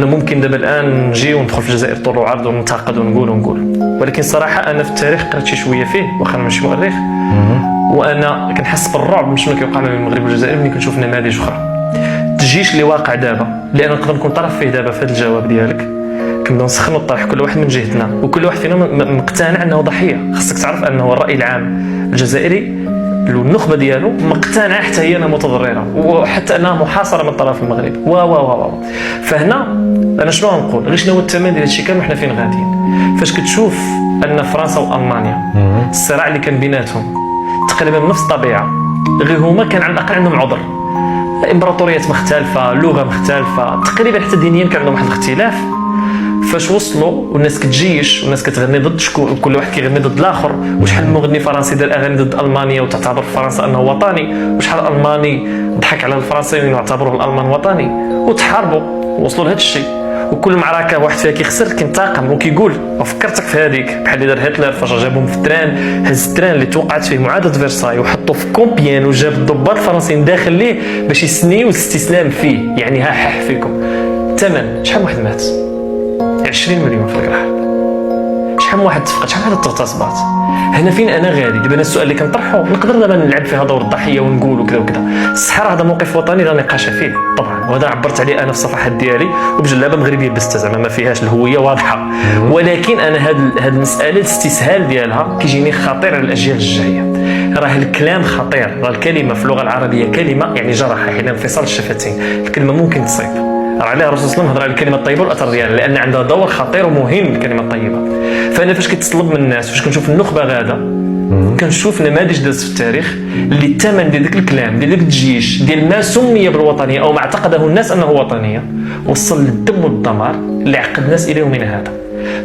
ممكن دابا الان نجي وندخل في الجزائر طول وعرض وننتقد ونقول ولكن صراحه انا في التاريخ قرأت شي شويه فيه واخا ماشي مؤرخ، وانا كنحس بالرعب من شنو كيوقع ما بين المغرب والجزائر ملي كنشوف نماذج اخرى. التجيش اللي واقع دابا، لان نقدر نكون طرف فيه دابا في هذا الجواب ديالك، كنبداو نسخنوا الطرح كل واحد من جهتنا، وكل واحد فينا مقتنع انه ضحيه. خاصك تعرف انه الراي العام الجزائري النخبه ديالو مقتنعه حتى هي انها متضرره، وحتى انها محاصره من طرف المغرب فهنا انا شنو غنقول؟ غير شنو هو الثمن ديال هادشي كامل وحنا فين غاديين؟ فاش كتشوف ان فرنسا والمانيا الصراع اللي كان بيناتهم تقريبا بنفس الطبيعه، غير هما كان على الاقل عندهم عذر، امبراطوريات مختلفه، لغه مختلفه، تقريبا حتى دينيا كان عندهم واحد الاختلاف. فاش وصلوا والناس كتجيش والناس كتغني ضد شكون، كل واحد كيغني ضد الاخر، وشحال من مغني فرنسي دار اغاني ضد المانيا وتعتبر فرنسا انه وطني، وشحال الماني ضحك على الفرنسيين واعتبروه الالمان وطني، وتحاربوا وصلوا لهذا الشيء. وكل معركه واحد فيها كيخسر كينتقم وكيقول وفكرتك في هذيك، بحال اللي دار هتلر فاش جابهم في التران، هز التران اللي توقعت فيه معاهده فرساي وحطوا في كومبيان وجاب الضباط الفرنسيين داخل ليه باش يسنيوا الاستسلام فيه. يعني ها حح فيكم الثمن. شحال واحد مات؟ 20 مليون في القرح. شحال من واحد تفقد؟ شحال من واحد تغتصبات؟ هنا فين انا غادي دابا؟ انا السؤال اللي كنطرحه نقدر دابا نلعب فيها دور الضحيه ونقول وكذا وكذا. الصحراء هذا موقف وطني لا نقاش فيه طبعا، وهذا عبرت عليه انا في الصفحات ديالي وبجلابه مغربيه بس زعما ما فيهاش الهويه واضحه. ولكن انا هاد المساله الاستسهال ديالها كيجيني خطير على الاجيال الجايه. راه الكلام خطير، راه الكلمه في اللغه العربيه كلمه يعني جرحه، حين انفصال الشفتين الكلمه ممكن تصيب. راه عليه الرسول صلى الله عليه وسلم هضر على الكلمه الطيبه والاثر ديالها، لان عندها دور خطير ومهم الكلمه الطيبه. فانا فاش كيتصلب من الناس، فاش كنشوف النخبه غاده، كنشوف نماذج دازت في التاريخ اللي الثمن ديال ذاك الكلام ديال ذاك الجيش ديال ما سمي بالوطنيه او ما اعتقده الناس انه وطنيه وصل للدم والدمار اللي عقد الناس اليه من هذا.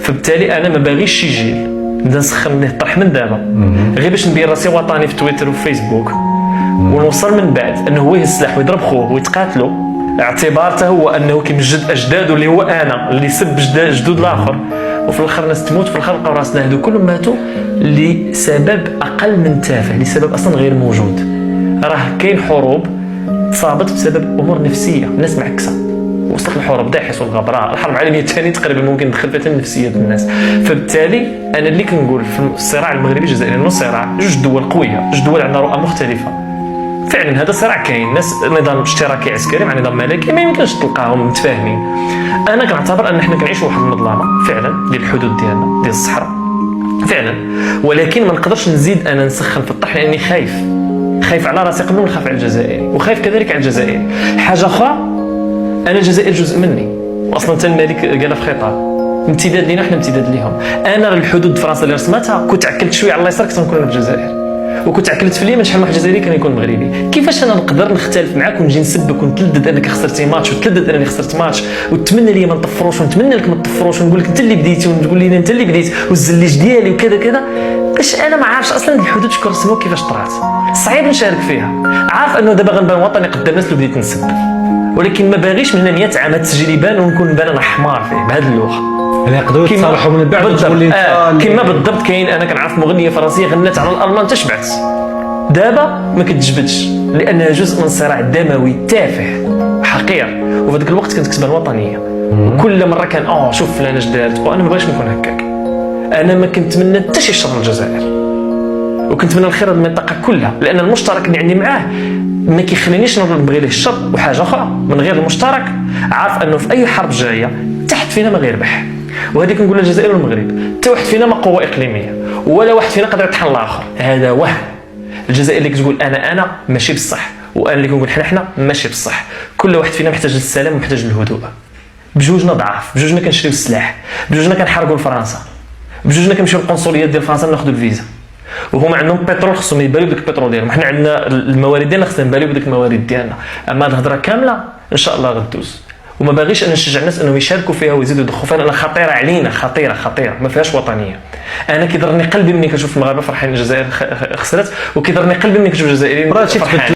فبالتالي انا ما باغيش شي جيل نبدا نسخن ليه الطرح من دابا غير باش نبين راسي وطني في تويتر وفيسبوك، ونوصل من بعد انه هو يهز السلاح ويضرب خوه ويتقاتلوا، اعتبارته هو انه كيمجد اجداده اللي هو انا اللي سب جدود الاخر، وفي الاخر الناس تموت، في الاخر لقاو راسنا هادو كلهم ماتوا لسبب اقل من تافه، لسبب اصلا غير موجود. راه كاين حروب تصابت بسبب امور نفسيه، الناس معكسه، وصلت الحروب داحس والغبراء، الحرب العالميه الثانيه تقريبا ممكن ندخل فيها النفسيه ديال الناس. فبالتالي انا اللي كنقول في الصراع المغربي الجزائري انه صراع جوج دول قويه، جوج دول عندنا رؤى مختلفه. فعلا هذا صراع كاين، ناس نظام اشتراكي عسكري مع نظام ملكي ما يمكنش تلقاهم متفاهمين. انا كنعتبر ان حنا كنعيشوا واحد المظلمه فعلا ديال الحدود ديالنا ديال الصحراء فعلا، ولكن ما نقدرش نزيد انا نسخن في الطرح لاني خايف على راسي قبل ما نخاف على الجزائري، وخايف كذلك على الجزائري. حاجه اخرى، انا الجزائر جزء مني، واصلا حتى الملك قالها في خطاب، امتداد لينا حنا امتداد ليهم. انا الحدود فرنسا اللي رسمتها كنت عكلت شويه على الله يسر كنت نكون في الجزائر، وكنت عكلت في اليمن شحال من واحد جزائري كان يكون مغربي. كيفاش انا نقدر نختلف معاك ونجي نسبك ونتلدد انك خسرتي ماتش وتلدد انني خسرت ماتش وتمنى لي ما نطفروش ونتمنى لك ما تطفروش ونقول لك انت اللي بديتي وتقول لي انت اللي بديت والزليج ديالي وكذا كذا؟ باش انا ما عارفش اصلا الحدود شكون رسموها كيفاش طرات، صعيب نشارك فيها. عارف انه دابا غنبان وطني قدام الناس اللي بديت نسب، ولكن ما باغيش من هنا 100 عام تجربان ونكون بان انا حمار فيه بهذه اللغه. يعني يقدروا يتصالحوا من بعد وتقول لي كما بالضبط. كاين انا كنعرف مغنيه فرنسيه غنات على الالمان تشبعت، دابا ما كتجبدش لانها جزء من صراع دموي تافه حقير، وفي ذاك الوقت كانت كتبان وطنيه. وكل مره كان شوف فلان اش دارت، وانا ما بغيتش نكون هكاك. انا ما كنتمنى حتى شي شر للجزائر، وكنتمنى الخير للمنطقه كلها، لان المشترك اللي عندي معاه ما كيخلينيش نبغي ليه الشر. وحاجه اخرى من غير المشترك، عارف انه في اي حرب جايه تحت فينا ما غيربح، وهذيك نقول الجزائر والمغرب حتى واحد فينا ما قوه اقليميه ولا واحد فينا قادر يطحن الاخر، هذا وهم. الجزائر اللي كتقول انا ماشي بصح، وانا اللي كنقول حنا ماشي بصح. كل واحد فينا محتاج للسلام ومحتاج للهدوء. بجوجنا ضعاف، بجوجنا كنشريو السلاح، بجوجنا كنحاربوا لفرنسا، بجوجنا كنمشيو للقنصليات ديال فرنسا ناخذوا الفيزا، وهما عندهم بترول خصهم يباليو بداك البترول ديالهم، حنا عندنا الموارد ديالنا خصنا نباليو بداك الموارد ديالنا. اما الهضره كامله ان شاء الله غدوز، وما باغيش انا نشجع الناس انهم يشاركوا فيها ويزيدوا يدخلوا فيها، لان خطيره علينا، خطيره ما فيهاش وطنيه. انا كيضرني قلبي ملي كنشوف المغاربه فرحانين الجزائر خسرت، وكيضرني قلبي ملي كنشوف الجزائريين فرحانين.